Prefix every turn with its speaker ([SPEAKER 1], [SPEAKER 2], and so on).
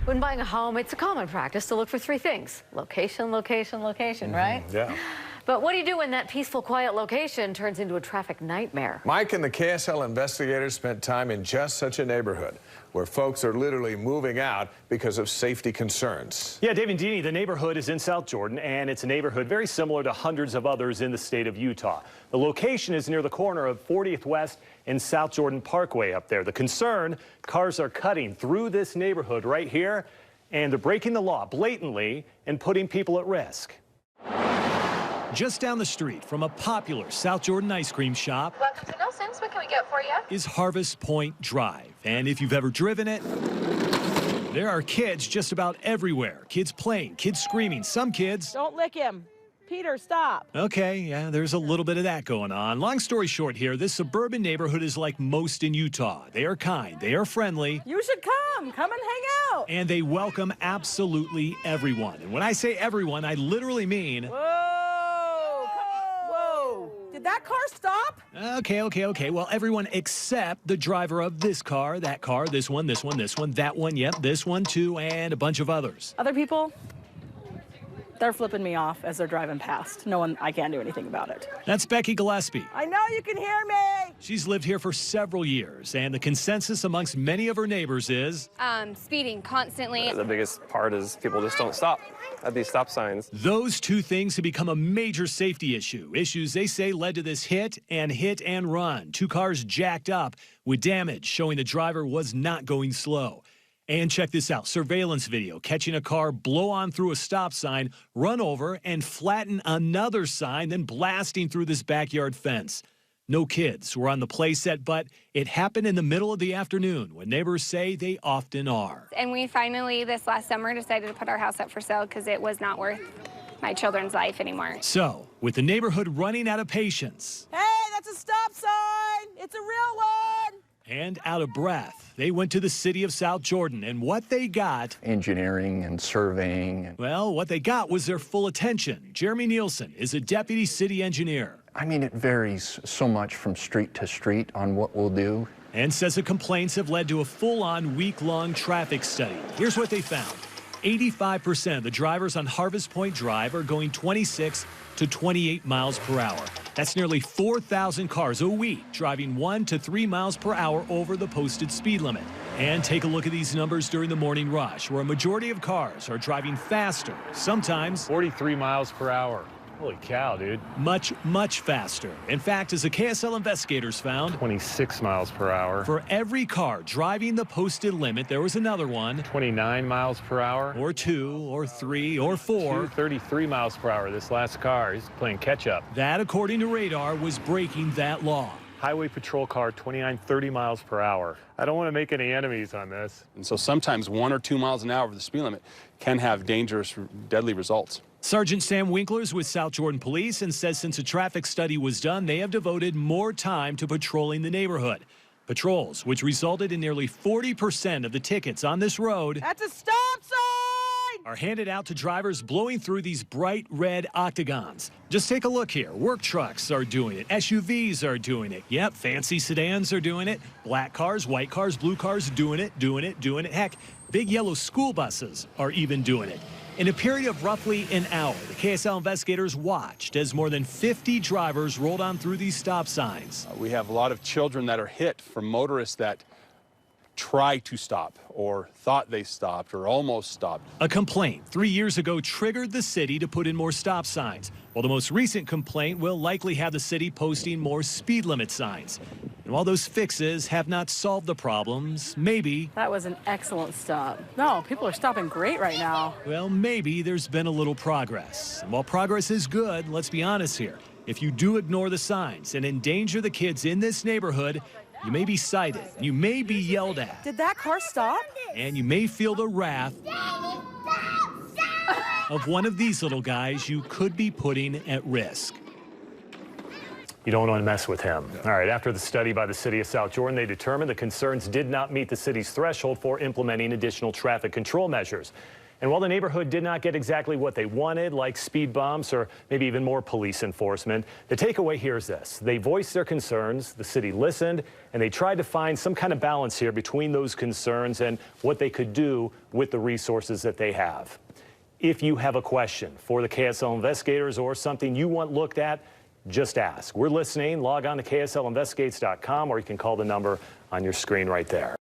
[SPEAKER 1] When buying a home, it's a common practice to look for three things: location, location, location, right?
[SPEAKER 2] Yeah.
[SPEAKER 1] But what do you do when that peaceful, quiet location turns into a traffic nightmare?
[SPEAKER 2] Mike and the KSL investigators spent time in just such a neighborhood where folks are literally moving out because of safety concerns.
[SPEAKER 3] Yeah, Dave and Deanie, the neighborhood is in South Jordan, and it's a neighborhood very similar to hundreds of others in the state of Utah. The location is near the corner of 40th West and South Jordan Parkway up there. The concern, cars are cutting through this neighborhood right here, and they're breaking the law blatantly and putting people at risk. Just down the street from a popular South Jordan ice cream shop
[SPEAKER 4] Welcome to Nelson's. What can we get for you?
[SPEAKER 3] is Harvest Point Drive. And if you've ever driven it, there are kids just about everywhere. Kids playing, kids screaming, some kids.
[SPEAKER 5] Don't lick him. Peter, stop.
[SPEAKER 3] Okay, yeah, there's a little bit of that going on. Long story short here, this suburban neighborhood is like most in Utah. They are kind, they are friendly.
[SPEAKER 5] You should come. Come and hang out.
[SPEAKER 3] And they welcome absolutely everyone. And when I say everyone, I literally mean...
[SPEAKER 5] Whoa. Did that car stop?
[SPEAKER 3] Okay. Well, everyone except the driver of this car, that car, this one, this one, this one, that one, yep, this one too, and a bunch of others.
[SPEAKER 5] Other people, they're flipping me off as they're driving past. I can't do anything about it.
[SPEAKER 3] That's Becky Gillespie.
[SPEAKER 5] I know you can hear me.
[SPEAKER 3] She's lived here for several years, and the consensus amongst many of her neighbors is...
[SPEAKER 4] Speeding constantly.
[SPEAKER 6] The biggest part is people just don't stop at these stop signs.
[SPEAKER 3] Those two things have become a major safety issue. Issues they say led to this hit and run. Two cars jacked up with damage showing the driver was not going slow. And check this out, surveillance video catching a car blow on through a stop sign, run over and flatten another sign, then blasting through this backyard fence. No kids were on the playset, but it happened in the middle of the afternoon when neighbors say they often are.
[SPEAKER 4] And we finally, this last summer, decided to put our house up for sale because it was not worth my children's life anymore.
[SPEAKER 3] So, with the neighborhood running out of patience.
[SPEAKER 5] Hey, that's a stop sign. It's a real one.
[SPEAKER 3] And out of breath, they went to the city of South Jordan, and what they got...
[SPEAKER 7] engineering and surveying.
[SPEAKER 3] Well, what they got was their full attention. Jeremy Nielsen is a deputy city engineer.
[SPEAKER 7] I mean, it varies so much from street to street on what we'll do.
[SPEAKER 3] And says the complaints have led to a full-on week-long traffic study. Here's what they found. 85% of the drivers on Harvest Point Drive are going 26 to 28 miles per hour. That's nearly 4,000 cars a week driving 1 to 3 miles per hour over the posted speed limit. And take a look at these numbers during the morning rush, where a majority of cars are driving faster, sometimes 43 miles per hour. Holy cow, dude. Much faster. In fact, as the KSL investigators found,
[SPEAKER 8] 26 miles per hour.
[SPEAKER 3] For every car driving the posted limit, there was another one.
[SPEAKER 8] 29 miles per hour.
[SPEAKER 3] Or 2, or 3, or 4.
[SPEAKER 8] 33 miles per hour. This last car, he's playing catch up.
[SPEAKER 3] That, according to radar, was breaking that law.
[SPEAKER 8] Highway patrol car, 29, 30 miles per hour. I don't want to make any enemies on this.
[SPEAKER 9] And so sometimes 1 or 2 miles an hour over the speed limit can have dangerous, deadly results.
[SPEAKER 3] Sergeant Sam Winkler's with South Jordan Police and says since a traffic study was done, they have devoted more time to patrolling the neighborhood. Patrols, which resulted in nearly 40% of the tickets on this road.
[SPEAKER 5] That's a stop sign!
[SPEAKER 3] Are handed out to drivers blowing through these bright red octagons. Just take a look here. Work trucks are doing it. SUVs are doing it. Yep, fancy sedans are doing it. Black cars, white cars, blue cars doing it. Heck, big yellow school buses are even doing it. In a period of roughly an hour, the KSL investigators watched as more than 50 drivers rolled on through these stop signs.
[SPEAKER 9] We have a lot of children that are hit from motorists that try to stop or thought they stopped or almost stopped.
[SPEAKER 3] A complaint 3 years ago triggered the city to put in more stop signs, while the most recent complaint will likely have the city posting more speed limit signs. And while those fixes have not solved the problems, maybe...
[SPEAKER 5] That was an excellent stop. No, people are stopping great right now.
[SPEAKER 3] Well, maybe there's been a little progress. And while progress is good, let's be honest here. If you do ignore the signs and endanger the kids in this neighborhood, you may be cited, you may be yelled at.
[SPEAKER 5] Did that car stop?
[SPEAKER 3] And you may feel the wrath of one of these little guys you could be putting at risk.
[SPEAKER 8] You don't want to mess with him. All right, after the study by the city of South Jordan, they determined the concerns did not meet the city's threshold for implementing additional traffic control measures. And while the neighborhood did not get exactly what they wanted, like speed bumps or maybe even more police enforcement, the takeaway here is this. They voiced their concerns, the city listened, and they tried to find some kind of balance here between those concerns and what they could do with the resources that they have. If you have a question for the KSL investigators or something you want looked at, just ask. We're listening. Log on to KSLinvestigates.com, or you can call the number on your screen right there.